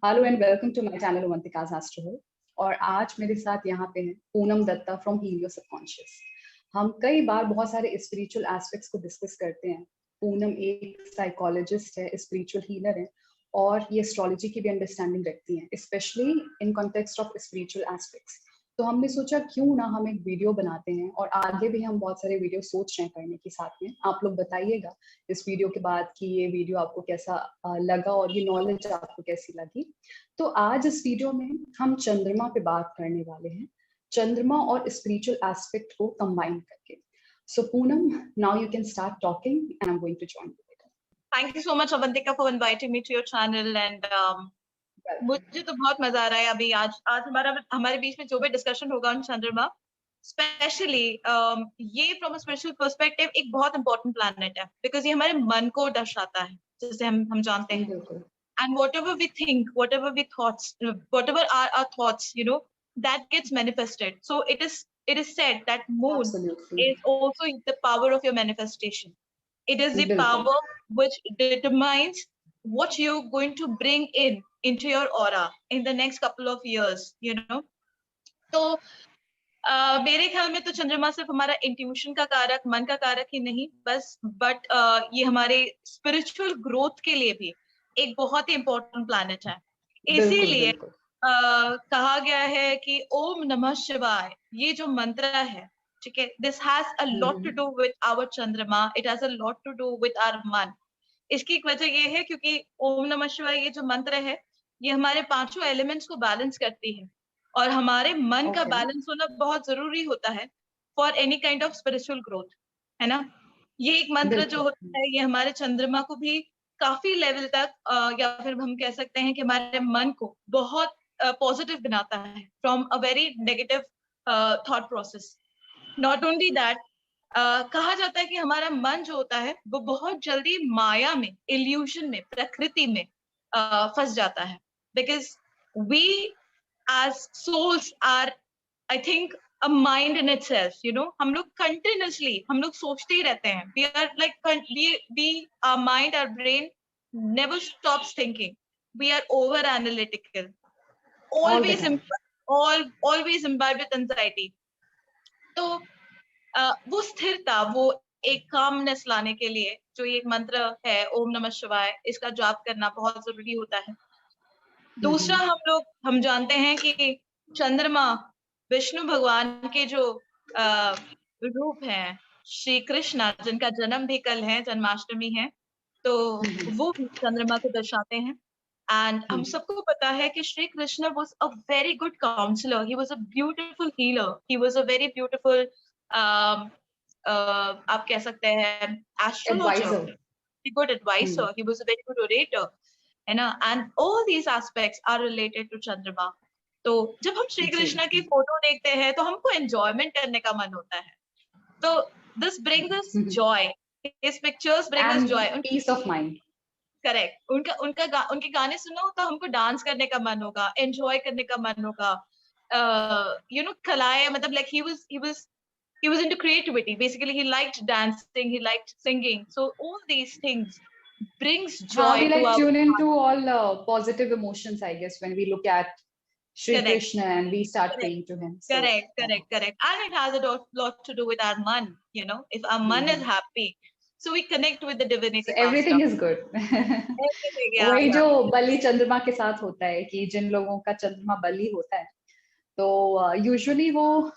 Hello and welcome to my channel Avantika's astro. और आज मेरे साथ यहाँ पे है Poonam Dutta from heal your subconscious. हम कई बार बहुत सारे स्पिरिचुअल एस्पेक्ट्स को डिस्कस करते हैं। पूनम एक साइकोलॉजिस्ट है, स्पिरिचुअल हीलर है और ये एस्ट्रोलॉजी की भी अंडरस्टैंडिंग रखती हैं, specially in context of spiritual aspects. तो हमने सोचा क्यों ना हम एक वीडियो बनाते हैं, और आगे भी हम बहुत सारे वीडियो सोच रहे हैं करने के साथ में। आप लोग बताइएगा इस वीडियो के बाद कि ये वीडियो आपको कैसा लगा और ये नॉलेज आपको कैसी लगी। तो आज इस वीडियो में हम चंद्रमा पे बात करने वाले हैं, चंद्रमा और स्पिरिचुअल एस्पेक्ट को कंबाइन करके। So Poonam, now you can start talking and I am going to join. Thank you so much, Avantika, for inviting me to your channel. And मुझे तो बहुत मजा आ रहा है अभी आज हमारे बीच में जो भी डिस्कशन होगा ऑन चंद्रमा, स्पेशली ये फ्रॉम अ स्पिरिचुअल पर्सपेक्टिव एक बहुत इंपॉर्टेंट प्लैनेट है, बिकॉज ये हमारे मन को दर्शाता है, जैसे हम जानते हैं। And whatever we think, whatever we thoughts, whatever are our thoughts, that gets manifested. So it is said that moon is also the power of your manifestation. It is the power which determines what you're going to bring into your aura in the next couple of years, तो मेरे ख्याल में तो चंद्रमा सिर्फ हमारा intuition का कारक, मन का कारक ही नहीं बट ये हमारे स्पिरिचुअल ग्रोथ के लिए भी एक बहुत ही इंपॉर्टेंट प्लैनेट है। इसीलिए कहा गया है कि ओम नमः शिवाय ये जो मंत्र है, ठीक है, this has a lot to do with our chandrama, it has a lot to do with our mann. इसकी एक वजह ये है क्योंकि ओम नमः शिवाय ये जो मंत्र है, ये हमारे पांचों एलिमेंट्स को बैलेंस करती है, और हमारे मन का बैलेंस होना बहुत जरूरी होता है for any kind of spiritual growth, है ना। ये एक मंत्र जो होता है, ये हमारे चंद्रमा को भी काफी लेवल तक या फिर हम कह सकते हैं कि हमारे मन को बहुत पॉजिटिव बनाता है from a very negative thought process. Not only that, कहा जाता है कि हमारा मन जो होता है वो बहुत जल्दी माया में, इल्यूशन में, प्रकृति में फंस जाता है, because we as souls are, I think, a mind in itself, हम लोग continuously हम लोग सोचते ही रहते हैं, we are like our mind, our brain never stops thinking, we are over analytical, always imbibed with anxiety. तो वो स्थिरता, वो एक कामनेस लाने के लिए जो ये एक मंत्र है ओम नमः शिवाय, इसका जाप करना बहुत जरूरी होता है। दूसरा, हम जानते हैं कि चंद्रमा विष्णु भगवान के जो रूप हैं, श्री कृष्ण, जिनका जन्म भी कल है, जन्माष्टमी है, तो वो चंद्रमा को दर्शाते हैं। एंड हम सबको पता है कि Shri Krishna was a very good counsellor, he was a beautiful healer, he was a very beautiful आप कह सकते हैं astrologer, good advisor, he was a very good orator, है ना। And all these aspects are related to Chandrama. तो जब हम श्री कृष्ण की फोटो देखते हैं तो हमको एंजॉयमेंट करने का मन होता है, तो this brings us joy, his pictures bring us joy, peace of mind. Correct, उनके गाने सुनो तो हमको डांस करने का मन होगा, एंजॉय करने का मन होगा, कलाएं, मतलब like he was into creativity, basically he liked dancing, he liked singing, so all these things brings joy we like to tune into all positive emotions, I guess, when we look at Shri Krishna and we start praying to him. Correct. And it has a lot to do with our man, if our man is happy, so we connect with the divinity. So everything is good. वही जो बलि चंद्रमा के साथ होता है कि जिन लोगों का चंद्रमा बलि होता है, तो यूजुअली वो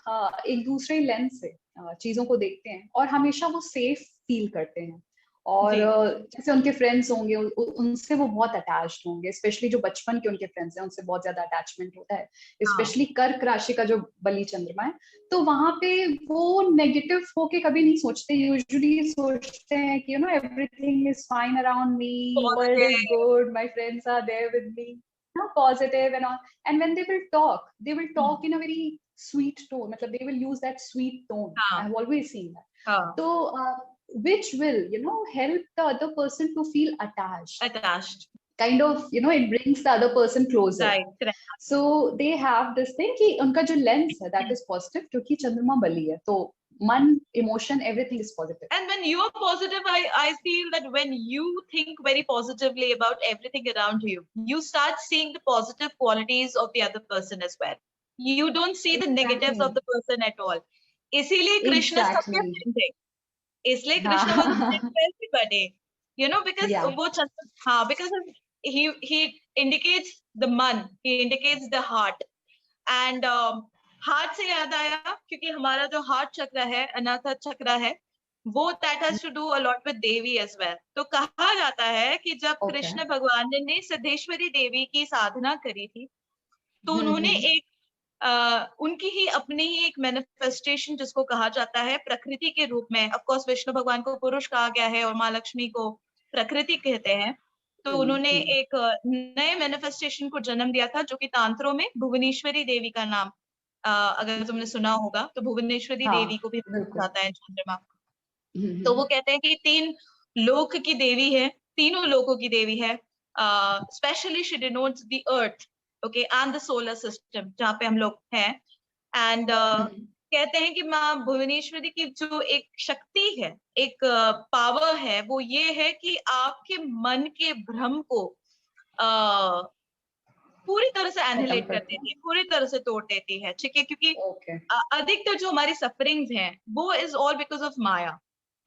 एक दूसरे लेंस से चीजों को देखते हैं और हमेशा वो सेफ फील करते हैं, और जैसे उनके फ्रेंड्स होंगे उनसे वो बहुत अटैच्ड होंगे, स्पेशली जो बचपन के उनके फ्रेंड्स हैं उनसे बहुत ज्यादा अटैचमेंट होता है, स्पेशली कर्क राशि का जो बलि चंद्रमा है। तो वहां पे वो नेगेटिव होके कभी नहीं सोचते, यूजुअली सोचते हैं कि everything is fine around me, world is good, my friends are there with me, positive and all. And when they will talk in a very sweet tone, matlab they will use that sweet tone. I have always seen that. So which will help the other person to feel attached, kind of, it brings the other person closer, right. So they have this thing कि उनका जो lens है that is positive, क्योंकि चंद्रमा बलि है, तो मन, emotion, everything is positive. And when you are positive, I feel that when you think very positively about everything around you, you start seeing the positive qualities of the other person as well. You don't see the negatives of the person at all. इसीलिए कृष्ण सबके friend थे, इसलिए Krishna was a friend to everybody, you know, because वो हाँ, because he indicates the मन, he indicates the heart. And heart से याद आया, क्योंकि हमारा जो हार्ट चक्र है, अनाहत चक्र है, वो that has to do a lot with Devi as well. तो कहा जाता है कि जब कृष्ण भगवान ने सिद्धेश्वरी देवी की साधना करी थी, तो उन्होंने एक उनकी ही अपनी ही एक मैनिफेस्टेशन, जिसको कहा जाता है प्रकृति के रूप में, ऑफ कोर्स विष्णु भगवान को पुरुष कहा गया है और माँ लक्ष्मी को प्रकृति कहते हैं, तो उन्होंने एक नए मैनिफेस्टेशन को जन्म दिया था, जो कि तांत्रों में भुवनेश्वरी देवी का नाम, अगर तुमने सुना होगा, तो भुवनेश्वरी देवी को भी जाता है चंद्रमा। तो वो कहते हैं कि 3 लोक की देवी है, तीनों लोकों की देवी है। Specially she denotes the earth, okay, and the solar system, जहाँ पे हम लोग हैं। एंड कहते हैं कि माँ भुवनेश्वरी की जो एक शक्ति है, एक पावर है, वो ये है कि आपके मन के भ्रम को पूरी तरह से एनिहिलेट कर देती है, पूरी तरह से तोड़ देती है, ठीक है, क्योंकि अधिकतर जो हमारी सफरिंग्स हैं वो इज ऑल बिकॉज ऑफ माया,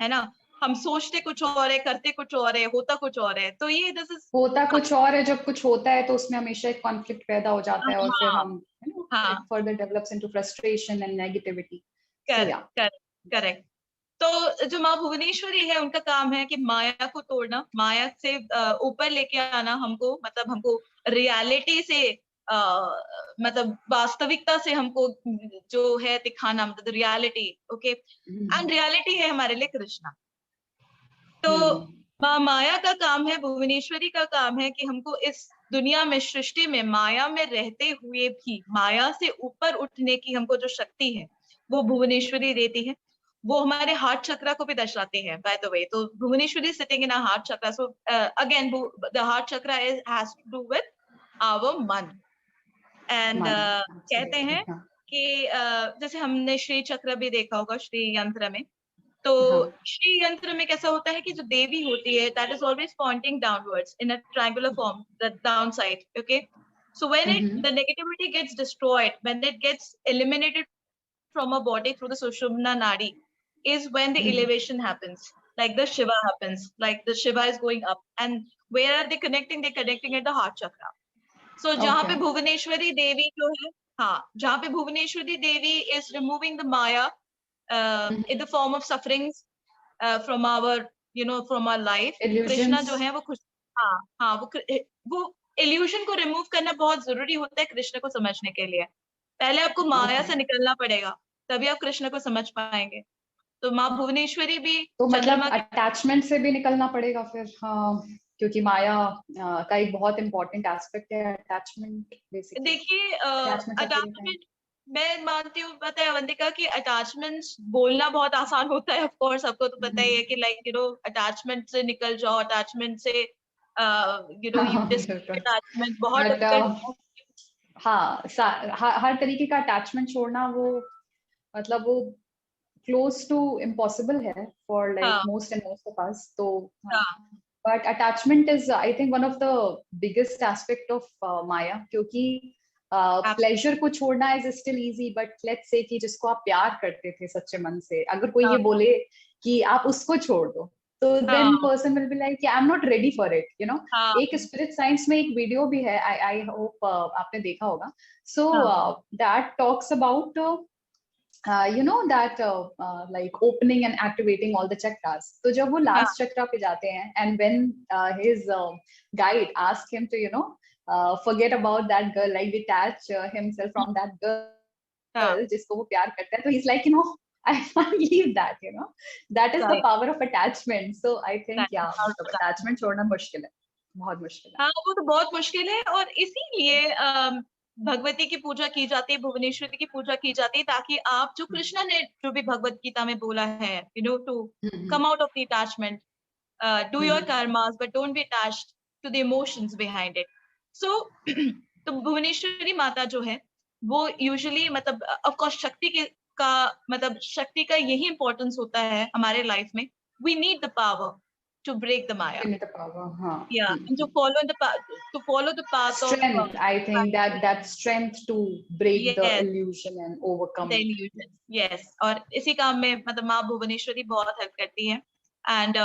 है ना। हम सोचते कुछ और है, करते कुछ और है, होता कुछ और है, तो ये दिस इज होता कुछ और है। जब कुछ होता है तो उसमें हमेशा एक कॉन्फ्लिक्ट पैदा हो जाता है, और फिर हम further develops into frustration and negativity. Correct. तो जो माँ भुवनेश्वरी है, उनका काम है कि माया को तोड़ना, माया से ऊपर लेके आना हमको, मतलब हमको रियलिटी से मतलब वास्तविकता से हमको जो है दिखाना, मतलब रियलिटी, ओके, एंड रियलिटी है हमारे लिए कृष्णा। तो माँ माया का काम है, भुवनेश्वरी का काम है कि हमको इस दुनिया में, सृष्टि में, माया में रहते हुए भी माया से ऊपर उठने की हमको जो शक्ति है वो भुवनेश्वरी देती है। वो हमारे हार्ट चक्र को भी दर्शाते हैं, बाय द वे। तो Bhuvaneshwari sitting in a heart chakra, so again the heart chakra has to do with our mann. And कहते हैं कि जैसे हमने श्री चक्र भी देखा होगा श्री यंत्र में, तो श्री यंत्र में कैसा होता है कि जो देवी होती है, that is always pointing downwards in a triangular form, the down side, okay. So when it the negativity gets destroyed, when it gets eliminated from a body through the Sushumna Nadi, is when the elevation happens, like the Shiva happens, like the Shiva is going up. And where are they connecting? They're connecting at the heart chakra. So जहाँ पे भुवनेश्वरी देवी जो है, हाँ, जहाँ पे भुवनेश्वरी देवी is removing the Maya in the form of sufferings from our, you know, from our life. Krishna जो है वो खुश, हाँ, वो illusion को remove करना बहुत जरूरी होता है कृष्ण को समझने के लिए। पहले आपको माया से निकलना पड़ेगा, तभी आप कृष्ण को समझ पाएंगे। तो माँ भुवनेश्वरी भी तो मतलब अटैचमेंट से भी निकलना पड़ेगा फिर, क्योंकि माया का एक बहुत इंपॉर्टेंट एस्पेक्ट है अटैचमेंट। बेसिकली देखिए अटैचमेंट, मैं मानती हूँ, पता है अवंतिका, कि अटैचमेंट्स बोलना बहुत आसान होता है, ऑफ कोर्स सबको तो पता ही है कि लाइक यू नो अटैचमेंट से निकल जाओ, अटैचमेंट से यू नो यू अटैचमेंट बहुत डिफिकल्ट। हाँ, हर तरीके का अटैचमेंट छोड़ना वो मतलब वो क्लोज टू इम्पॉसिबल है for like most and most of us. तो but attachment is I think one of the biggest aspect of maya, क्योंकि प्लेजर को छोड़ना is still easy, but let's say कि जिसको आप प्यार करते थे सच्चे मन से, अगर कोई ये बोले कि आप उसको छोड़ दो, तो then person will be like I'm not ready for it, you know। एक स्पिरिट साइंस में एक वीडियो भी है, I hope आपने देखा होगा। So that talks about you know that like opening and activating all the chakras। तो जब वो लास्ट चक्रा पे जाते हैं, and when his guide ask him to you know forget about that girl, like detach himself from that girl जिसको वो प्यार करता है, तो he's like you know I can't leave that, you know, that is the power of attachment। So I think yeah, attachment छोड़ना मुश्किल है, बहुत मुश्किल है। हाँ, वो तो बहुत मुश्किल है, और इसीलिए भगवती की पूजा की जाती है, भुवनेश्वरी की पूजा की जाती है, ताकि आप जो कृष्ण ने जो भी भगवत गीता में बोला है, you know, to come out of the attachment, do your karmas but don't be attached to the emotions behind it। So तो भुवनेश्वरी माता जो है वो यूजुअली मतलब ऑफ कोर्स शक्ति के का मतलब शक्ति का यही इंपॉर्टेंस होता है हमारे लाइफ में. We need the power to break the Maya. In the power, हाँ. Yeah, and to follow the path of Strength, I think that strength to break the yes, illusion and overcome the it. illusion. Yes, और इसी काम में मतलब माँ भुवनेश्वरी बहुत help करती है. And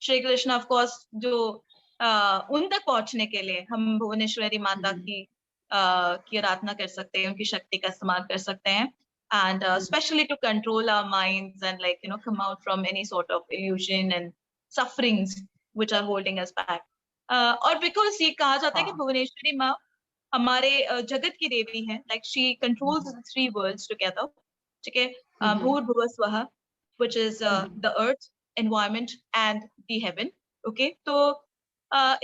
Shri Krishna of course जो उन तक पहुंचने के लिए हम भुवनेश्वरी माता की आराधना कर सकते हैं, उनकी शक्ति का इस्तेमाल कर सकते हैं. And especially to control our minds and like come out from any sort of illusion and sufferings which are holding us back. और because ये कहा जाता है कि भुवनेश्वरी माँ हमारे जगत की देवी है. Like she controls the three worlds together. ठीक है, भूर्भुवः स्वः, which is the earth, environment and the heaven. Okay, तो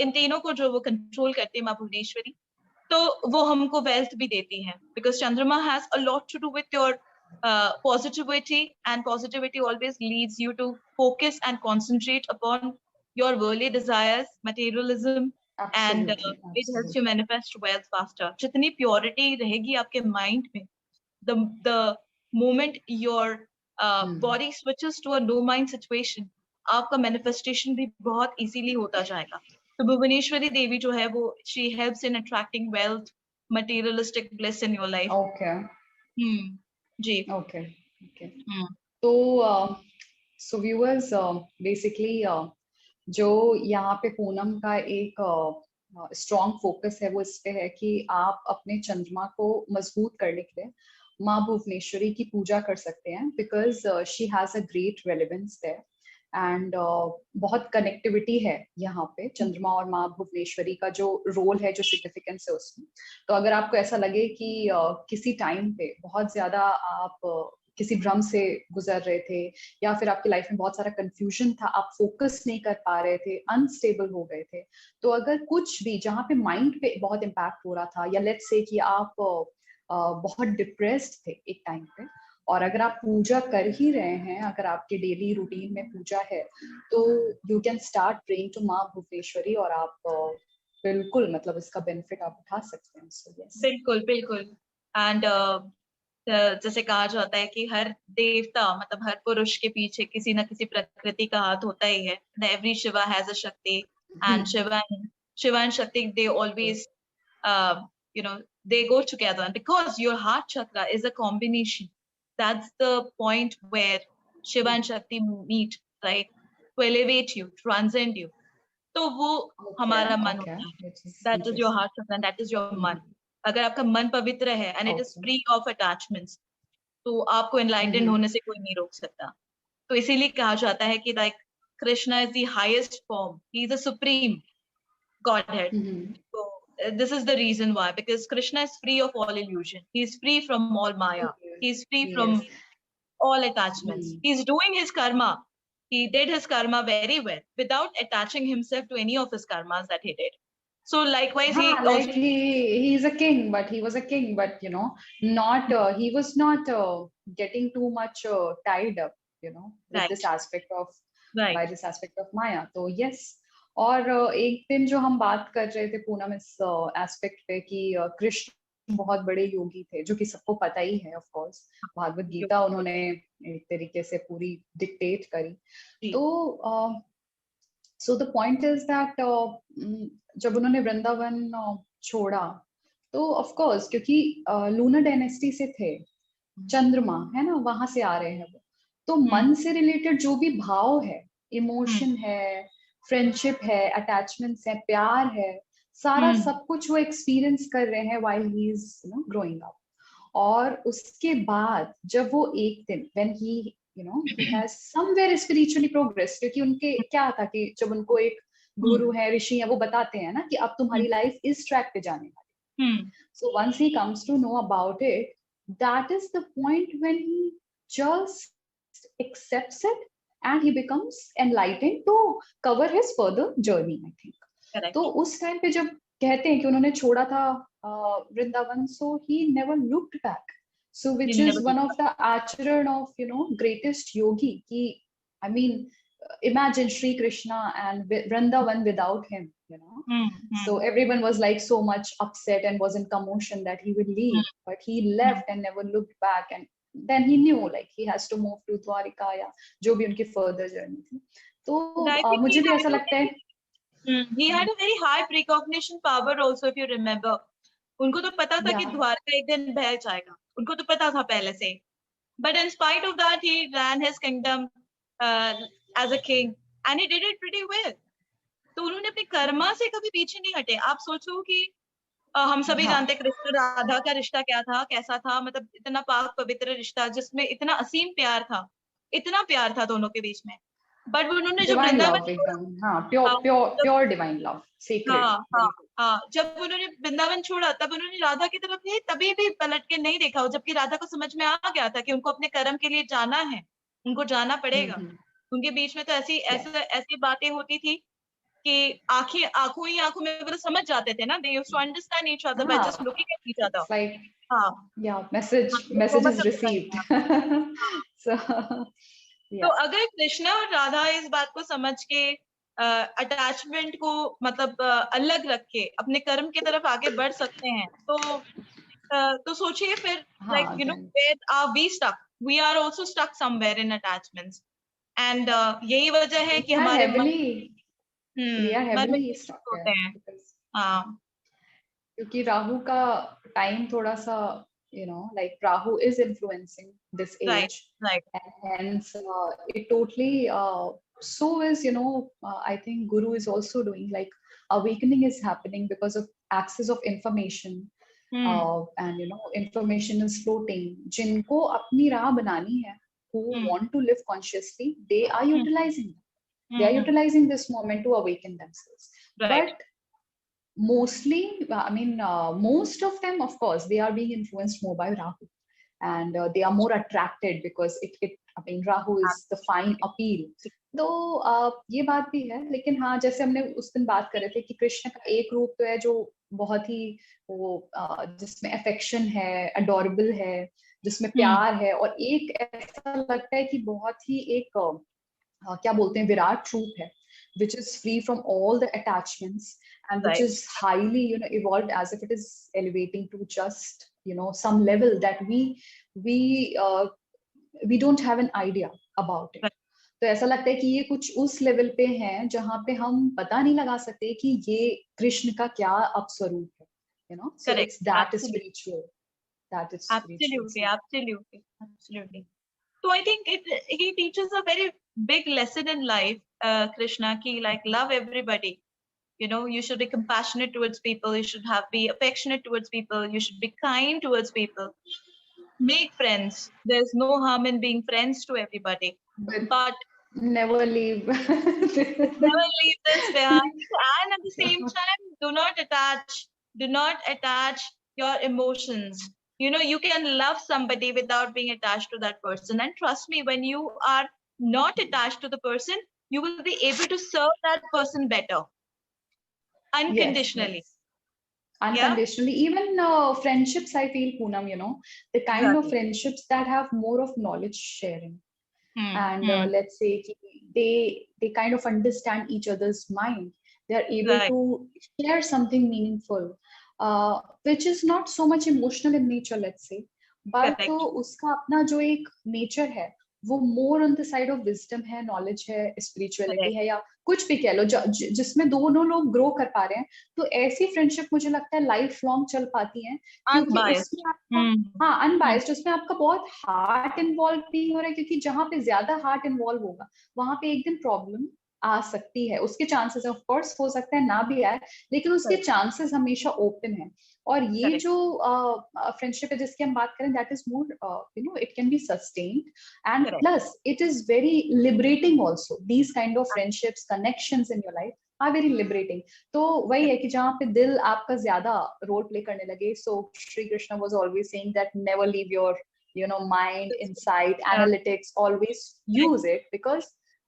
इन तीनों को जो वो कंट्रोल करती है माँ भुवनेश्वरी, तो वो हमको वेल्थ भी देती है. Because Chandrama has a lot to do with your positivity, and positivity always leads you to focus and concentrate upon your worldly desires, materialism. Absolutely, and it helps you manifest wealth faster. जितनी purity रहेगी आपके mind में, the moment your body switches to a no mind situation, आपका manifestation भी बहुत easily होता जाएगा. तो भुवनेश्वरी देवी जो है वो she helps in attracting wealth, materialistic bliss in your life. Okay. Ji. Okay. Okay. तो so viewers, basically जो यहाँ पे पूनम का एक स्ट्रॉन्ग फोकस है वो इस पे है कि आप अपने चंद्रमा को मजबूत करने के लिए माँ भुवनेश्वरी की पूजा कर सकते हैं. Because she has a great relevance there and बहुत कनेक्टिविटी है यहाँ पे चंद्रमा और माँ भुवनेश्वरी का जो रोल है, जो सिग्निफिकेंस है उसमें. तो अगर आपको ऐसा लगे कि किसी टाइम पे बहुत ज्यादा आप किसी भ्रम से गुजर रहे थे या फिर आपकी लाइफ में बहुत सारा कंफ्यूजन था, आप फोकस नहीं कर पा रहे थे, अनस्टेबल हो गए थे, तो अगर कुछ भी जहाँ पे माइंड पे बहुत इम्पैक्ट हो रहा था, या लेट्स से कि आप बहुत डिप्रेस्ड थे एक टाइम पे, और अगर आप पूजा कर ही रहे हैं, अगर आपके डेली रूटीन में पूजा है, तो you can start praying to Maa Bhuvaneshwari और आप बिल्कुल मतलब इसका बेनिफिट आप उठा सकते हैं. So, yes. बिल्कुल बिल्कुल. एंड जैसे कहा जाता है कि हर देवता मतलब हर पुरुष के पीछे किसी ना किसी प्रकृति का हाथ होता ही है. एवरी शिवा हैज अ शक्ति, एंड शिवा एंड शक्ति they always they go together, and because your heart chakra is a combination, that's the point where Shiva and Shakti meet, right, to elevate you, transcend you. तो वो हमारा मन होता है. That is your heart chakra and that is your मन. अगर आपका मन पवित्र है and it is free of attachments, तो आपको enlightened होने से कोई नहीं रोक सकता. तो इसीलिए कहा जाता है कि like Krishna is the highest form, he is the supreme Godhead. So this is the reason why, because Krishna is free of all illusion, he is free from all Maya, he is free from all attachments. He is doing his karma, he did his karma very well without attaching himself to any of his karmas that he did. So likewise he's a king, but he was a king, but not he was not getting too much tied up with this aspect of by this aspect of Maya. So yes. और एक दिन जो हम बात कर रहे थे पूनम इस एस्पेक्ट पे कि कृष्ण बहुत बड़े योगी थे, जो कि सबको पता ही है. ऑफ कोर्स भागवत गीता उन्होंने एक तरीके से पूरी डिक्टेट करी. तो so the point is that जब उन्होंने वृंदावन छोड़ा, तो ऑफ कोर्स क्योंकि लूनर डायनेस्टी से थे, चंद्रमा है ना, वहां से आ रहे हैं वो, तो मन से रिलेटेड जो भी भाव है, इमोशन है, फ्रेंडशिप है, अटैचमेंट्स है, प्यार है, सारा सब कुछ वो एक्सपीरियंस कर रहे हैं while he is growing up. और उसके बाद जब वो एक दिन when he he has somewhere spiritually progressed, क्योंकि उनके क्या था कि जब उनको एक गुरु है, ऋषि है, वो बताते हैं ना कि अब तुम्हारी लाइफ इस ट्रैक पे जाने वाली. So once he comes to know about it, that is the point when he just accepts it and he becomes enlightened to cover his further journey, I think. Correct. तो उस time पे जब कहते हैं कि उन्होंने छोड़ा था Vrindavan, so he never looked back. So which is one of the acharan of greatest yogi. I mean, imagine Sri Krishna and Vrindavan without him. So everyone was like so much upset and was in commotion that he would leave, but he left and never looked back. And then he knew like he has to move to Dwarika या जो भी उनकी further journey थी. तो मुझे भी ऐसा लगता है he had a very high precognition power also, if you remember. उनको तो पता था कि द्वारका एक दिन बह जाएगा, उनको तो पता था पहले से. But in spite of that, he ran his kingdom as a king, and he did it pretty well. तो उन्होंने अपने कर्मा से कभी पीछे नहीं हटे. आप सोचो कि हम सभी जानते कृष्ण राधा का रिश्ता क्या था, कैसा था, मतलब इतना पाक पवित्र रिश्ता जिसमें इतना असीम प्यार था, इतना प्यार था दोनों के बीच में. बट उन्होंने जब Vrindavan, pure divine love, secret, जब उन्होंने वृंदावन छोड़ा तब उन्होंने राधा की तरफ नहीं, तभी भी पलट के नहीं देखा, जबकि राधा को समझ में आ गया था कि उनको अपने कर्म के लिए जाना है, उनको जाना पड़ेगा. उनके बीच में तो ऐसी बातें होती थी कि आंखों ही आंखों में मतलब समझ जाते थे ना. They used to understand each other by just looking at each other. Like, message is received. तो अगर कृष्णा और राधा इस बात को समझ के अटैचमेंट को मतलब अलग रख के अपने कर्म की तरफ आगे बढ़ सकते हैं, तो सोचिए फिर like you know where are we stuck? We are also stuck somewhere in attachments, and यही वजह है कि हमारे होते हैं. क्योंकि राहु का टाइम थोड़ा सा like Rahu is influencing this age, right. And hence it totally so is I think Guru is also doing like awakening is happening because of access of information, and information is floating. जिनको अपनी राह बनानी है, who want to live consciously, they are utilizing they are utilizing this moment to awaken themselves, right. But mostly, most of them, of course, they are being influenced more by Rahu, and they are more attracted because Rahu is the fine appeal. तो ये बात भी है, लेकिन हाँ, जैसे हमने उस दिन बात कर रहे थे कि कृष्ण का एक रूप तो है जो बहुत ही वो जिसमें अफेक्शन है, अडोरेबल है, जिसमें प्यार है, और एक ऐसा लगता है कि बहुत ही एक क्या बोलते हैं, विराट रूप है, which is free from all the attachments, and which is highly evolved, as if it is elevating to just some level that we don't have an idea about it. तो ऐसा लगता है कि ये कुछ उस लेवल पे हैं जहाँ पे हम पता नहीं लगा सकते कि ये कृष्ण का क्या अपस्वरूप है, so it's that is spiritual, that is absolutely. So I think he teaches a very big lesson in life, Krishna, ki like love everybody. You should be compassionate towards people, you should be affectionate towards people, you should be kind towards people. Make friends. There's no harm in being friends to everybody. But never leave. Never leave this behind. And at the same time, do not attach your emotions. You can love somebody without being attached to that person. And trust me, when you are not attached to the person, you will be able to serve that person better. Unconditionally. Yes. Unconditionally. Even friendships, I feel, Poonam, the kind of friendships that have more of knowledge sharing. And let's say they kind of understand each other's mind. They're able to share something meaningful, which is not so much emotional in nature, let's say, but तो उसका अपना जो एक nature है, वो more on the side of wisdom है, knowledge है, spirituality है, या कुछ भी कह लो, जिसमें दोनों लोग grow कर पा रहे हैं, तो ऐसी friendship मुझे लगता है life long चल पाती हैं, क्योंकि उसमें आपका unbiased, उसमें आपका बहुत heart involved नहीं हो रहा है, क्योंकि जहाँ पे ज्यादा heart involved होगा, वहाँ पे एक दिन problem आ सकती है, उसके चांसेस ऑफ कोर्स हो सकता है ना भी आए, लेकिन उसके चांसेस हमेशा ओपन है. और ये जो फ्रेंडशिप है जिसकी हम बात करें, that is more it can be sustained, and plus it is very liberating also. These kind of friendships, connections in your life are very liberating. तो वही है कि जहाँ पे दिल आपका ज्यादा रोल प्ले करने लगे. So Shri Krishna was always saying that never leave your mind, insight, analytics, always use it, because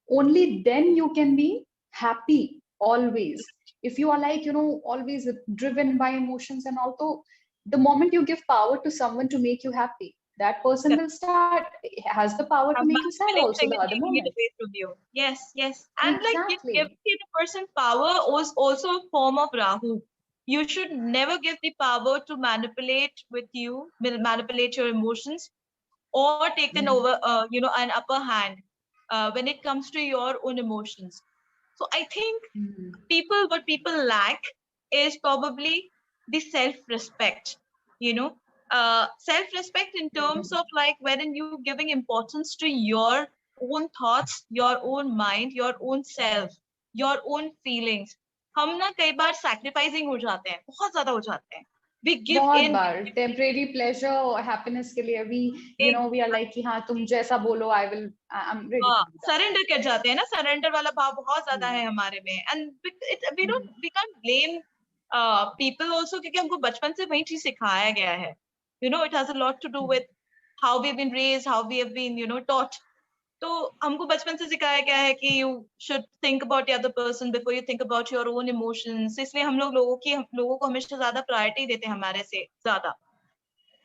only then you can be happy always. If you are like always driven by emotions and also, the moment you give power to someone to make you happy, that person will has the power to make you sad also the other moment. Yes. And exactly. Like giving the person power is also a form of Rahu. You should never give the power to manipulate with you, manipulate your emotions, or take an over, an upper hand when it comes to your own emotions. So I think what people lack is probably the self-respect, self-respect in terms of like wherein you giving importance to your own thoughts, your own mind, your own self, your own feelings. हम ना कई बार sacrificing हो जाते हैं, बहुत ज्यादा हो जाते हैं. We give बहुत in बार टेम्परेरी प्लेजर और हैप्पीनेस के लिए वी आर लाइक कि हाँ तुम जैसा बोलो I am ready to do that. Surrender कर जाते हैं ना, सरेंडर वाला भाव बहुत ज्यादा है हमारे में. And we can't blame people also, क्योंकि हमको बचपन से वही चीज सिखाया गया है. It has a lot to do with how we have been raised, how we have been taught. तो हमको बचपन से सिखाया गया है कि you should think about the other person before you think about your own emotions. इसलिए हम लोगों को हमेशा ज्यादा प्रायोरिटी देते हैं हमारे से ज्यादा.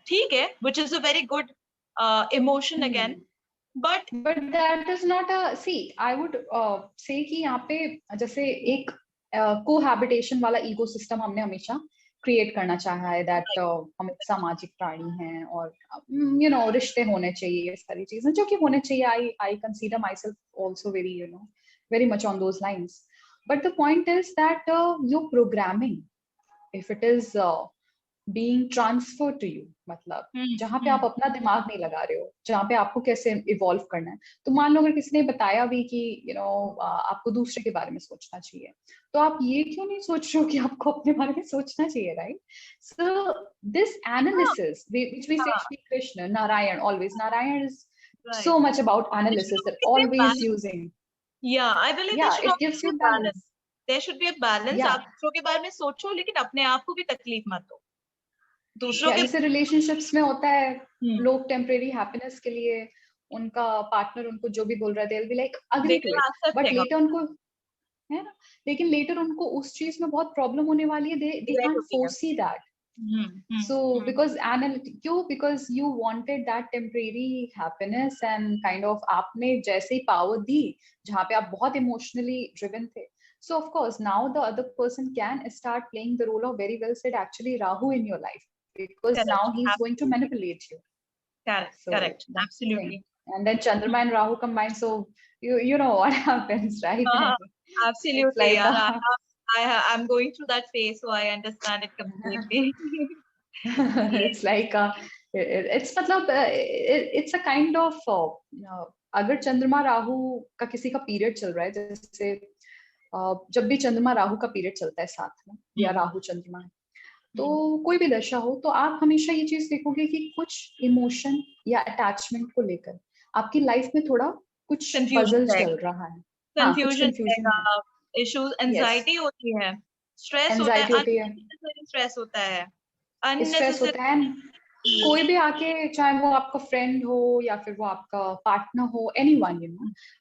ठीक है, which is a very good emotion again, but that is not a I would say कि यहाँ पे जैसे एक cohabitation वाला ecosystem हमने हमेशा क्रिएट करना चाहा है, दैट हम एक सामाजिक प्राणी हैं और रिश्ते होने चाहिए, ये सारी चीजें जो कि होने चाहिए. I consider myself also very much on those lines, but the point is that your programming, if it is being transferred to you, मतलब जहाँ पे आप अपना दिमाग नहीं लगा रहे हो, जहाँ पे आपको कैसे इवॉल्व करना है. तो मान लो अगर किसी ने बताया भी कि आपको दूसरे के बारे में सोचना चाहिए, तो आप ये क्यों नहीं सोच रहे हो कि आपको अपने बारे में सोचना चाहिए, right? So this analysis which we say Shri Krishna, Narayan is so much about analysis, that always using. I believe it gives you balance. There should be a balance. आप दूसरों के बारे में सोचो, लेकिन अपने आप को भी तकलीफ मत दो. दूसरों के जैसे रिलेशनशिप्स में होता है, लोग टेम्परेरी हैप्पीनेस के लिए उनका पार्टनर उनको जो भी बोल रहा है, they'll be like agree to it, but later उनको है ना, लेकिन लेटर उनको उस चीज में बहुत प्रॉब्लम होने वाली है. they can't foresee that. So because you wanted that temporary happiness and kind of आपने जैसे ही पावर दी जहाँ पे आप बहुत emotionally driven थे, so of course now the other person can start playing the role of, very well said actually, Rahu in your life, because now he's going to manipulate you. Correct. Absolutely. And then Chandrama and Rahu combine, so you know what happens, right? Absolutely. I'm going through that phase, so I understand it completely. It's like it's मतलब it's a kind of अगर चंद्रमा राहु का किसी का period चल रहा है, जैसे जब भी चंद्रमा राहु का पीरियड चलता है साथ में, या राहु चंद्रमा, तो कोई भी दशा हो, तो आप हमेशा ये चीज देखोगे कि कुछ इमोशन या अटैचमेंट को लेकर आपकी लाइफ में थोड़ा कुछ पजल चल रहा है, कंफ्यूजन, इश्यूज, एंजाइटी होती है, स्ट्रेस होता है, स्ट्रेस होता है. कोई भी आके, चाहे वो आपका फ्रेंड हो या फिर वो आपका पार्टनर हो, एनीवन,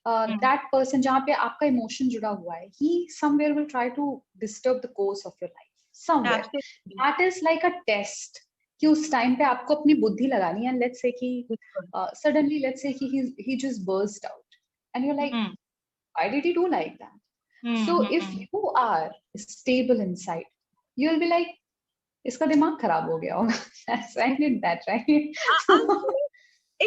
दैट पर्सन जहाँ पे आपका इमोशन जुड़ा हुआ है, he somewhere will try to disturb the course of your life somewhere. That is like a test कि उस टाइम पे आपको अपनी बुद्धि लगानी है. Let's say कि suddenly let's say कि he just burst out and you're like, why did he do like that? So if you are stable inside, you'll be like, इसका दिमाग खराब हो गया होगा. That right?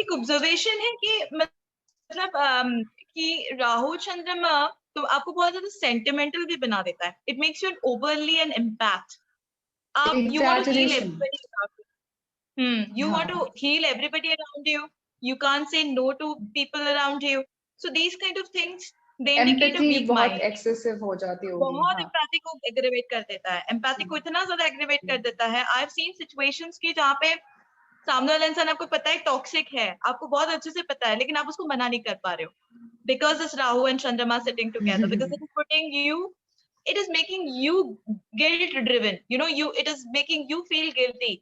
एक ऑब्जर्वेशन है कि मतलब कि राहु चंद्रमा तो आपको बहुत ज्यादा सेंटिमेंटल भी बना देता है. It makes you an overly an impact. You want to heal everybody around you. You want to heal everybody around you. You can't say no to people around you. So these kind of things, they indicate a weak mind. excessive हो जाती होगी. बहुत empathy को aggravate कर देता है. Empathy को इतना ज्यादा एग्रीवेट कर देता है. आई हैव सीन सिचुएशंस की जहाँ पे सामने वाला इंसान आपको पता है टॉक्सिक है, आपको बहुत अच्छे से पता है, लेकिन आप उसको मना नहीं कर पा रहे हो. Because it's Rahu and Chandrama sitting together, because it is putting you, it is making you guilt driven. It is making you feel guilty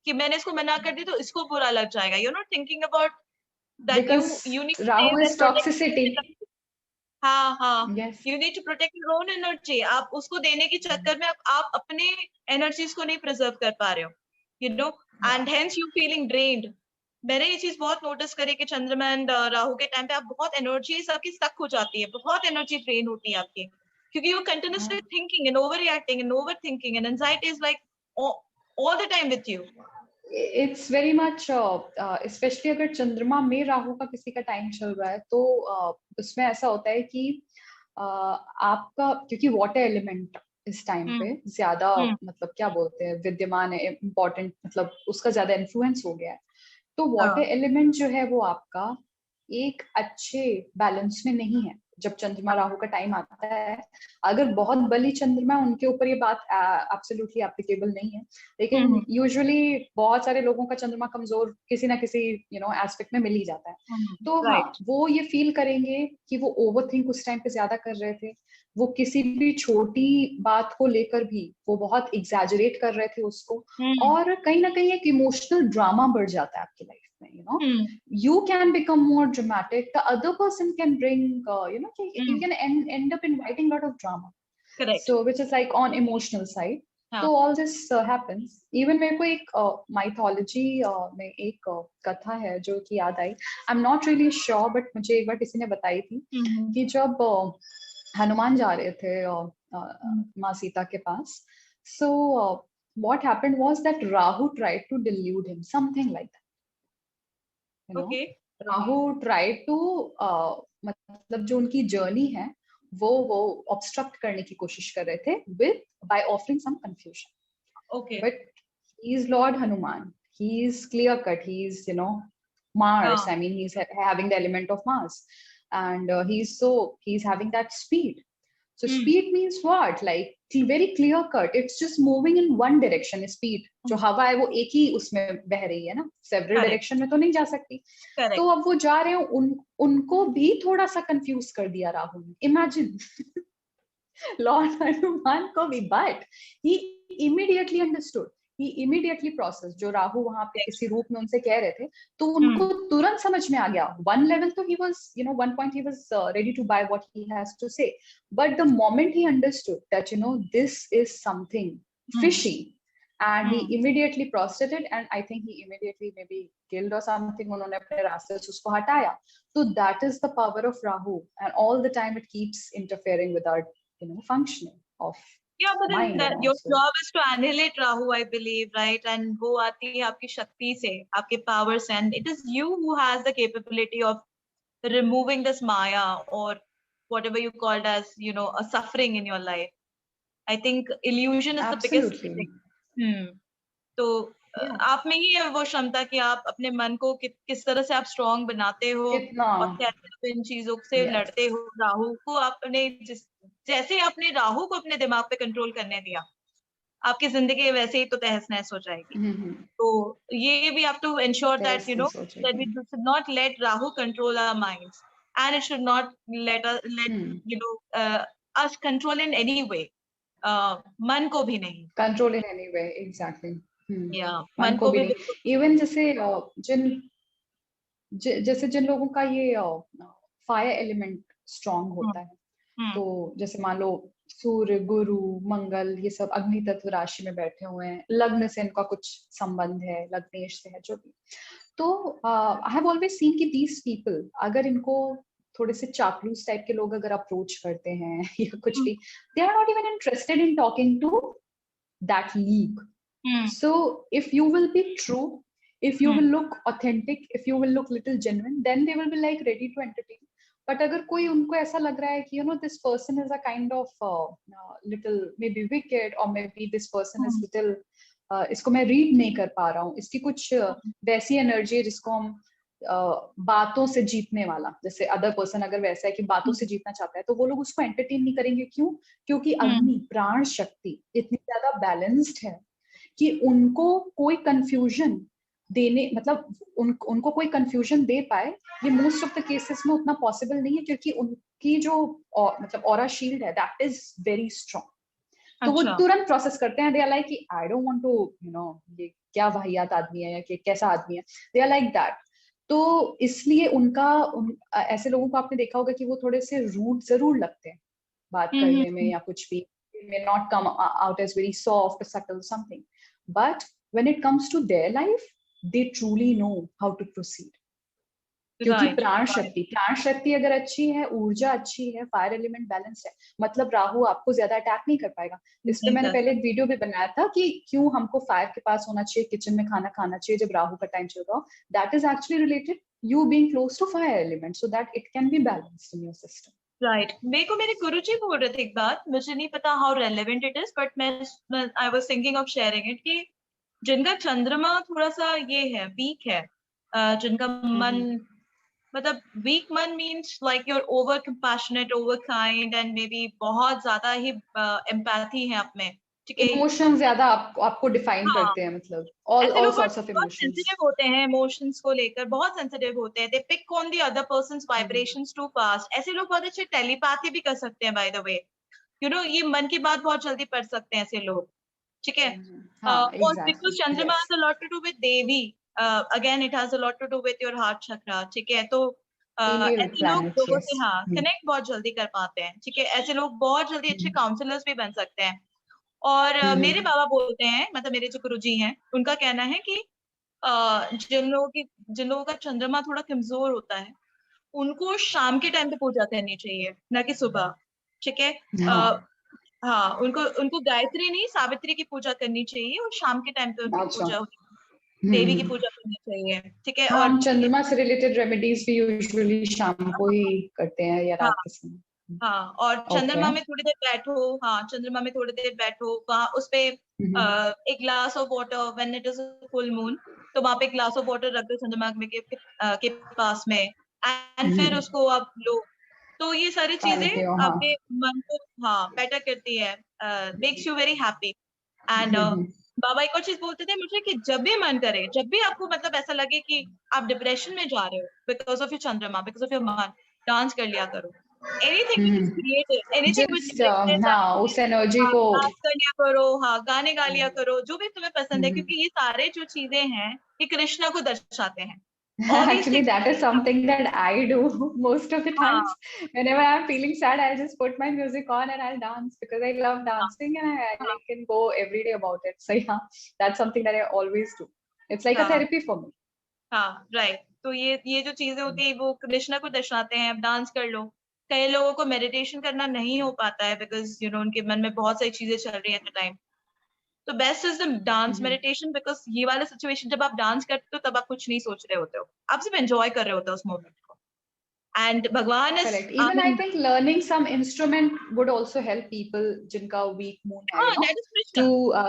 कि मैंने इसको मना कर दी तो इसको बुरा लग जाएगा. You're not thinking about that. Because you need Rahu is toxicity. Yes. You need to protect your own energy. आप उसको देने के चक्कर में आप अपने एनर्जीज को नहीं प्रिजर्व कर पा रहे हो, and hence you feeling drained. मैंने ये चीज बहुत नोटिस करी कि चंद्रमा एंड राहु के टाइम पे आप बहुत एनर्जी आपकी स्टक हो जाती है, बहुत एनर्जी ड्रेन होती है आपकी, क्योंकि you continuously thinking and over reacting and over thinking and anxiety is like all the time with you. It's very much specially अगर चंद्रमा में राहु का किसी का टाइम चल रहा है तो उसमें ऐसा होता है कि आपका, क्योंकि वाटर एलिमेंट इस टाइम पे ज्यादा मतलब क्या बोलते हैं विद्यमान है, इम्पोर्टेंट, मतलब उसका ज्यादा इन्फ्लुएंस हो गया है। तो वाटर एलिमेंट जो है वो आपका एक अच्छे बैलेंस में नहीं है जब चंद्रमा राहु का टाइम आता है। अगर बहुत बली चंद्रमा उनके ऊपर ये बात एब्सोल्युटली एप्लीकेबल नहीं है, लेकिन यूजुअली बहुत सारे लोगों का चंद्रमा कमजोर किसी ना किसी एस्पेक्ट में मिल ही जाता है। तो हाँ, वो ये फील करेंगे कि वो ओवरथिंक उस टाइम पे ज्यादा कर रहे थे, वो किसी भी छोटी बात को लेकर भी वो बहुत एग्जैजरेट कर रहे थे उसको, और कहीं ना कहीं एक इमोशनल ड्रामा बढ़ जाता है आपकी लाइफ में। You can become more dramatic, the other person can bring you can end up inviting a lot of drama. Correct. So which is like on emotional side. So all this happens. Even मेरे को एक mythology में एक कथा है जो कि याद आई। I'm not really sure, but मुझे एक बार किसी ने बताई थी कि जब हनुमान जा रहे थे माँ सीता के पास, so what happened was that Rahu tried to delude him, something like that. Okay. Rahu tried to मतलब जो उनकी जर्नी है वो ऑब्स्ट्रक्ट करने की कोशिश कर रहे थे with by offering some confusion. Okay. But he is lord Hanuman, he is clear cut, he is Mars. I mean, he's having the element of Mars, and he's having that speed. So speed means what? Like very clear cut. It's just moving in one direction. Speed. जो हवा है वो एक ही उसमें बह रही है ना, several direction में तो नहीं जा सकती. तो अब वो जा रहे हैं, उनको भी थोड़ा सा कंफ्यूज कर दिया राहुल ने. Imagine Lord Hanuman को भी, but he immediately understood. He immediately processed जो राहु वहां पे किसी रूप में उनसे कह रहे थे, तो उनको तुरंत समझ में आ गया. One level तो he was, one point he was ready to buy what he has to say, but the moment he understood that this is something fishy, and he immediately processed it, and I think he immediately maybe killed or something. उन्होंने अपने रास्ते से उसको हटाया. So that is the power of Rahu, and all the time it keeps interfering with our functioning of. Yeah, but then that your job is to annihilate Rahu, I believe, right? And वो आती है आपकी शक्ति से, आपके power से, and it is you who has the capability of removing this Maya or whatever you called as, a suffering in your life. I think illusion is the biggest thing. तो आप में ही है वो क्षमता कि आप अपने मन को किस तरह से आप स्ट्रॉन्ग बनाते हो और कैसे आप इन चीजों से लड़ते हो. राहु को आपने जैसे आपने राहु को अपने दिमाग पे कंट्रोल करने दिया, आपकी जिंदगी वैसे ही तो तहस नहस हो जाएगी. तो ये भी have to ensure that that we should not let Rahu control our minds, and it should not let us control in any way. मन को भी नहीं control in any way. Exactly. मन को भी इवन जैसे जिन लोगों का ये फायर एलिमेंट स्ट्रॉन्ग होता है, तो जैसे मान लो सूर्य, गुरु, मंगल, ये सब अग्नि तत्व राशि में बैठे हुए हैं, लग्न से इनका कुछ संबंध है, लग्नेश से है, जो भी. तो आई हैव ऑलवेज सीन कि दीज पीपल, अगर इनको थोड़े से चापलूस टाइप के लोग अगर अप्रोच करते हैं या कुछ भी, they are not even interested in talking to that league. So if you will be true, if you will look authentic, if you will look little genuine, then they will be like ready to entertain. But अगर कोई उनको ऐसा लग रहा है कि this person is a kind of little maybe wicked, or maybe this person is little इसको मैं read नहीं कर पा रहा हूँ, इसकी कुछ वैसी एनर्जी है जिसको हम बातों से जीतने वाला, जैसे अदर पर्सन अगर वैसा है कि बातों से जीतना चाहता है, तो वो लोग उसको एंटरटेन नहीं करेंगे. क्यों? क्योंकि अग्नि प्राण शक्ति इतनी ज्यादा बैलेंस्ड है कि उनको कोई कंफ्यूजन देने, मतलब उनको कोई कंफ्यूजन दे पाए, ये मोस्ट ऑफ द केसेस में उतना पॉसिबल नहीं है, क्योंकि उनकी जो मतलब ऑरा शील्ड है दैट इज वेरी स्ट्रॉन्ग. तो वो तुरंत प्रोसेस करते हैं. दे आर लाइक कि आई डोंट वांट टू ये क्या वाहियात आदमी है या कि कैसा आदमी है. They are like that. तो इसलिए ऐसे लोगों को आपने देखा होगा कि वो थोड़े से रूड जरूर लगते हैं बात करने में या कुछ भी. may not come out as very soft or subtle something, but when it comes to their life, they truly know how to proceed. क्योंकि प्राण शक्ति अगर अच्छी है, ऊर्जा अच्छी है, फायर एलिमेंट बैलेंस है, मतलब राहु आपको ज्यादा अटैक नहीं कर पाएगा। इस पे मैंने पहले एक वीडियो भी बनाया था कि क्यों हमको फायर के पास होना चाहिए, किचन में खाना खाना चाहिए जब राहु का टाइम चल रहा हो। That is actually related you being close to fire element so that it can be balanced in your system. Right. मेरे को मेरे गुरुजी बोल रहे थे एक बात, मुझे नहीं पता how relevant it is, but मैं I was thinking of sharing it कि जिनका चंद्रमा थोड़ा सा ये है, वीक है, जिनका मन मतलब वीक मन means like you're over compassionate, over kind and maybe बहुत ज्यादा ही एम्पैथी है आप में, ठीक है, इमोशंस ज्यादा आपको डिफाइन करते हैं, मतलब all sorts of emotions. Sensitive होते हैं इमोशंस को लेकर, बहुत सेंसिटिव होते हैं, they pick on the other person's vibrations too fast. ऐसे लोग बहुत अच्छे टेलीपैथी भी कर सकते हैं, by the way, you know, ये मन की बात बहुत जल्दी पढ़ सकते हैं ऐसे लोग, ठीक है। और because चंद्रमा has a lot to do with Devi, again it has a lot to do with your heart chakra, ठीक है, तो ऐसे लोग लोगों से कनेक्ट बहुत जल्दी कर पाते हैं, ठीक है, ऐसे लोग बहुत जल्दी अच्छे काउंसलर्स भी बन सकते हैं। और मेरे बाबा बोलते हैं, मतलब मेरे जो गुरुजी हैं, उनका कहना है कि जिन लोगों का चंद्रमा थोड़ा कमजोर होता है, उनको शाम के टाइम पे पूजा करनी चाहिए, ना कि सुबह, ठीक है। हाँ, उनको गायत्री नहीं, सावित्री की पूजा करनी चाहिए, और शाम के टाइम पे उनकी पूजा देवी की पूजा करनी चाहिए, ठीक है। और चंद्रमा से रिलेटेड रेमेडीज भी यूजुअली शाम को ही करते हैं या रात के समय। हाँ, और चंद्रमा में थोड़ी देर बैठो, हाँ, चंद्रमा में थोड़ी देर बैठो, वहाँ उस पे एक glass of water, when it is full moon, तो वहाँ पे ग्लास ऑफ वाटर रख दो चंद्रमा के पास में, एंड फिर उसको आप लो, तो ये सारी चीजें आपके मन को बेटर करती है, makes you very happy. And बाबा एक और चीज बोलते थे मुझे कि जब भी मन करे, जब भी आपको मतलब ऐसा लगे कि आप डिप्रेशन में जा रहे हो बिकॉज ऑफ योर चंद्रमा, बिकॉज ऑफ योर मन, डांस कर लिया करो, anything which is creative, anything which उस एनर्जी को डांस कर लिया करो, हाँ, गाने गा लिया करो, जो भी तुम्हें पसंद है, क्योंकि ये सारे जो चीजें हैं ये कृष्णा को दर्शाते हैं। Actually, that is something that I do most of the times. Whenever I'm feeling sad, I'll just put my music on and I'll dance because I love dancing and I can go every day about it. So yeah, that's something that I always do. It's like a therapy for me. हाँ, right. तो ये जो चीजें होती है वो कृष्णा को दर्शाते हैं। अब डांस कर लो। कई लोगों को मेडिटेशन करना नहीं हो पाता है बिकॉज यू नो उनके मन में बहुत सारी चीजें चल रही है एट द टाइम। तो best is the dance meditation, because ये वाला सिचुएशन जब आप डांस करते हो तब आप कुछ नहीं सोच रहे होते हो, आप सिर्फ एंजॉय कर रहे होते हो उस मोमेंट को। And Bhagwan is correct. Even I think learning some instrument would also help people jinka weak moon hai, that is Krishna. To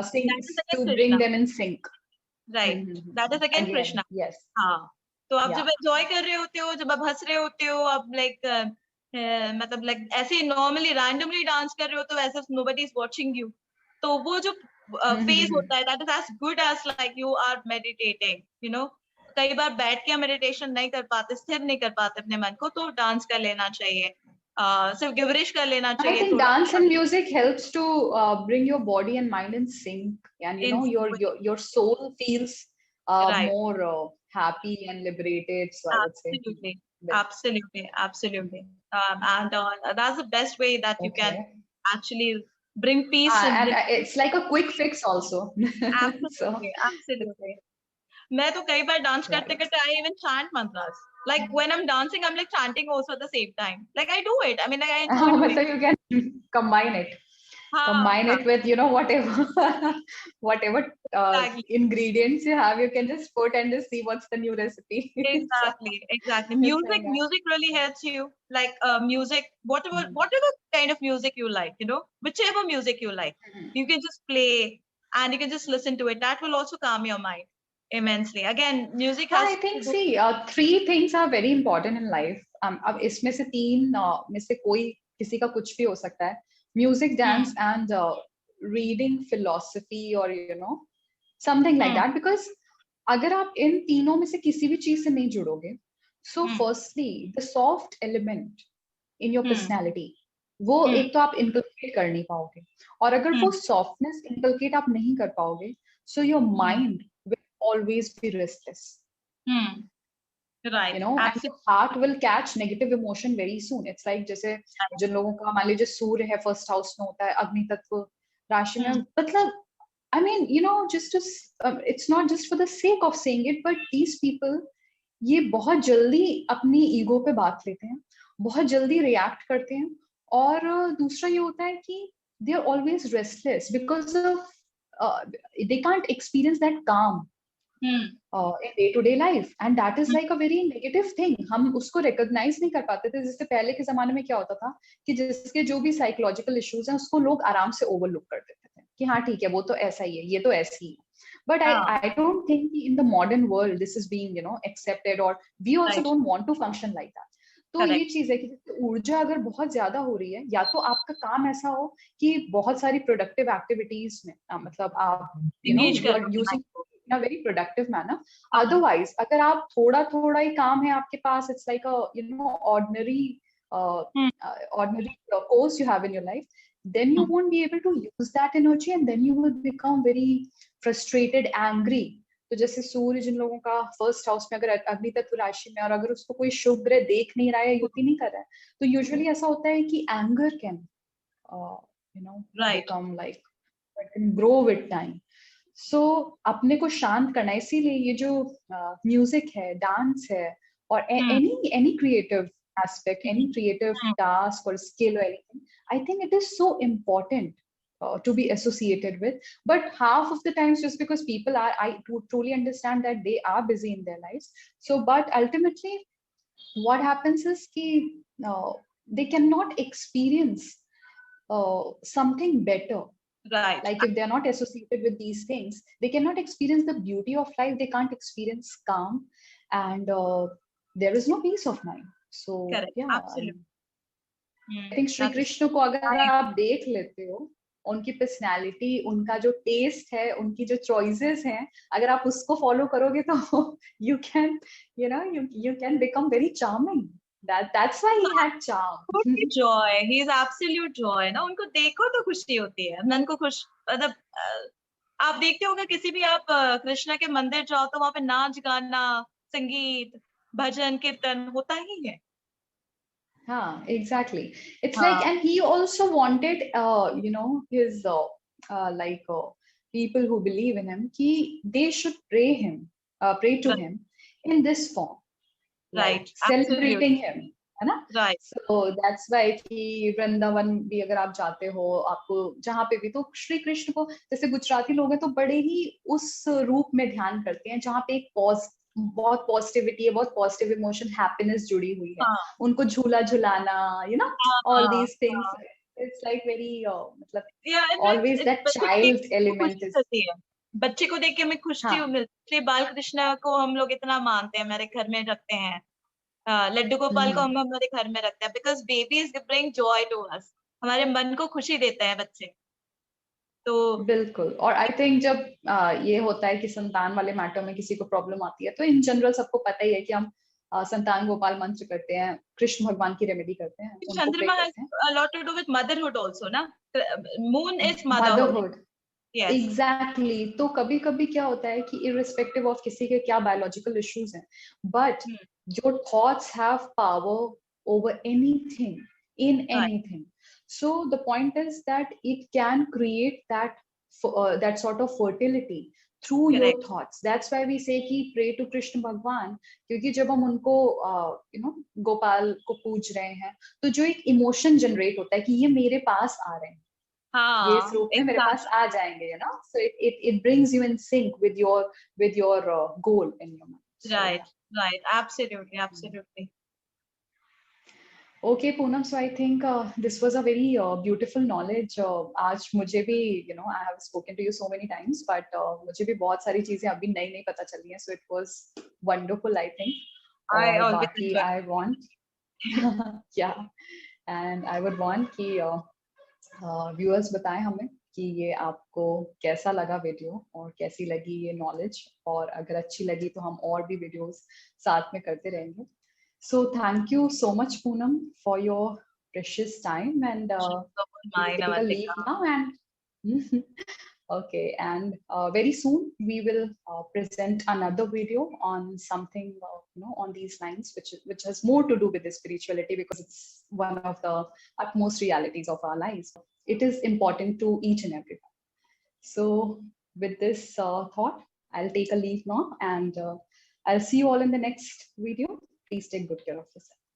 sing, to bring them in sync. Right. That is again Krishna. Yes. हाँ, तो आप जब enjoy कर रहे होते हो, जब आप हंस रहे होते हो, आप लाइक मतलब लाइक ऐसे नॉर्मली रैंडमली डांस कर रहे हो तो ऐसे nobody is watching you, तो वो जो फेज होता है that is as good as like you are meditating, you know. कई बार बैठ के मेडिटेशन नहीं कर पाते, स्थिर नहीं कर पाते अपने मन को, तो डांस कर लेना चाहिए, सिर्फ गिवरिश कर लेना चाहिए। I think dance and music helps to bring your body and mind in sync, and you know your soul feels more happy and liberated. So I would say absolutely, and that's the best way that you can actually bring peace. And it's like a quick fix also. Absolutely. मैं तो कई बार dance करते करते I even chant mantras. Like when I'm dancing, I'm like chanting also at the same time. Like I do it. I mean, like I enjoy doing so you can combine it. Combine it with, you know, whatever ingredients you have, you can just put and just see what's the new recipe. Exactly. Music really helps you. Like music, whatever kind of music you like, you know, whichever music you like, you can just play and you can just listen to it. That will also calm your mind immensely. Again, music has. I think three things are very important in life. अब इसमें से तीन में से कोई किसी का कुछ भी हो सकता है. Music, dance, and reading philosophy, or you know something like that. Because अगर आप इन तीनों में से किसी भी चीज से नहीं जुड़ोगे, so firstly the soft element in your personality, वो एक तो आप inculcate कर नहीं पाओगे, और अगर वो softness inculcate आप नहीं कर पाओगे, so your mind will always be restless. Right. You know, and your heart will catch negative emotion very soon. It's like जैसे जिन लोगों का मान लीजिए सूर्य है फर्स्ट हाउस में होता है, अग्नि तत्व राशि में, मतलब I mean, you know, just it's not just for the sake of saying it, but these people ये बहुत जल्दी अपनी ईगो पे बात लेते हैं, बहुत जल्दी रिएक्ट करते हैं, और दूसरा ये होता है कि they are always restless because of they can't experience that calm in day-to-day life, and that is like a very negative thing. हम उसको recognize नहीं कर पाते थे. जैसे पहले के जमाने में क्या होता था कि जिसके जो भी psychological issues हैं उसको लोग आराम से overlook कर देते थे कि हाँ ठीक है, वो तो ऐसा ही है, ये तो ऐसी ही है. But I don't think in the modern world this is being accepted, or we also don't want to function like that. तो ये चीज है कि ऊर्जा अगर बहुत ज्यादा हो रही है, या तो आपका काम ऐसा हो कि बहुत सारी प्रोडक्टिव एक्टिविटीज में मतलब आप you are using in a very productive manner. Otherwise, अगर आप थोड़ा ही काम है आपके पास, it's like a ordinary course you have in your life, then you won't be able to use that energy, and then you will become very frustrated, angry. तो जैसे सूर्य जिन लोगों का फर्स्ट हाउस में अगर अग्नि तत्व राशि में, और अगर उसको कोई शुभ ग्रह देख नहीं रहा है, युति नहीं कर रहा है, तो यूजुअली ऐसा होता है कि anger can become like it can grow with time. So अपने को शांत करना, इसीलिए ये जो म्यूजिक है, डांस है, और any creative aspect, any creative task or skill or anything, I think it is so important to be associated with. But half of the times, just because people are, I truly understand that they are busy in their lives. So, but ultimately, what happens is कि they cannot experience something better. Right. Like if they're not associated with these things, they cannot experience the beauty of life. They can't experience calm, and there is no peace of mind. So correct. Yeah, absolutely. I think Shri Krishna को अगर आप देख लेते हो, उनकी personality, उनका जो test है, उनकी जो चॉइसेस हैं, अगर आप उसको फॉलो करोगे तो you can you can become very charming. That's why he had charm. Joy, he is absolute joy. ना उनको देखो तो खुशी होती है, मन को खुश, मतलब आप देखते होंगे किसी भी आप कृष्णा के मंदिर जाओ तो वहां पे नाच गाना, संगीत, भजन, कीर्तन होता ही है. हाँ, exactly. It's like, and he also wanted, his like people who believe in him, कि they should pray to him in this form, right? Like celebrating him, है ना? Right. So that's why कि वृंदावन भी अगर आप जाते हो, आपको जहाँ पे भी, तो श्री कृष्ण को, जैसे गुजराती लोग हैं तो बड़े ही उस रूप में ध्यान करते हैं जहाँ पे एक बहुत पॉजिटिविटी है, बहुत पॉजिटिव इमोशन, हैप्पीनेस जुड़ी हुई है. उनको झूला झुलाना, all these things. It's like very मतलब always that child element is. बच्चे को देख के हमें खुशी मिलती है. बाल कृष्ण को हम लोग इतना मानते हैं, हमारे घर में रखते हैं. लड्डू गोपाल को हम हमारे घर में रखते हैं, because babies bring joy to us. हमारे मन को खुशी देते हैं बच्चे. तो बिल्कुल. और आई थिंक जब ये होता है कि संतान वाले मैटर में किसी को प्रॉब्लम आती है, तो इन जनरल सबको पता ही है कि हम संतान गोपाल मंत्र करते हैं, कृष्ण भगवान की रेमेडी करते हैं, चंद्रमा has a lot to do with motherhood also, ना? Moon is motherhood. Yes. Exactly. तो कभी कभी क्या होता है कि irrespective of किसी के क्या biological issues हैं, but your thoughts have power over anything, in anything. So the point is that it can create that sort of fertility through your thoughts. That's why we say कि pray to Krishna भगवान, क्योंकि जब हम उनको गोपाल को पूज रहे हैं, तो जो एक इमोशन जनरेट होता है कि ये मेरे पास आ रहे हैं, ये इस रूप में मेरे पास आ जाएंगे, so it brings you in sync with your goal in your mind. So, right, absolutely. Okay, Poonam, so I think this was a very beautiful knowledge. आज मुझे भी, I have spoken to you so many times, but मुझे भी बहुत सारी चीजें अभी नई पता चली हैं, so it was wonderful, I think. और बाकी I want yeah, and I would want कि व्यूअर्स बताएं हमें कि ये आपको कैसा लगा वीडियो, और कैसी लगी ये नॉलेज, और अगर अच्छी लगी तो हम और भी वीडियोस साथ में करते रहेंगे. So thank you so much, Poonam, for your precious time, and we'll take a leave now, and okay, and very soon we will present another video on something on these lines, which has more to do with the spirituality, because it's one of the utmost realities of our lives. It is important to each and everyone. So with this thought, I'll take a leave now, and I'll see you all in the next video. Please take good care of yourself.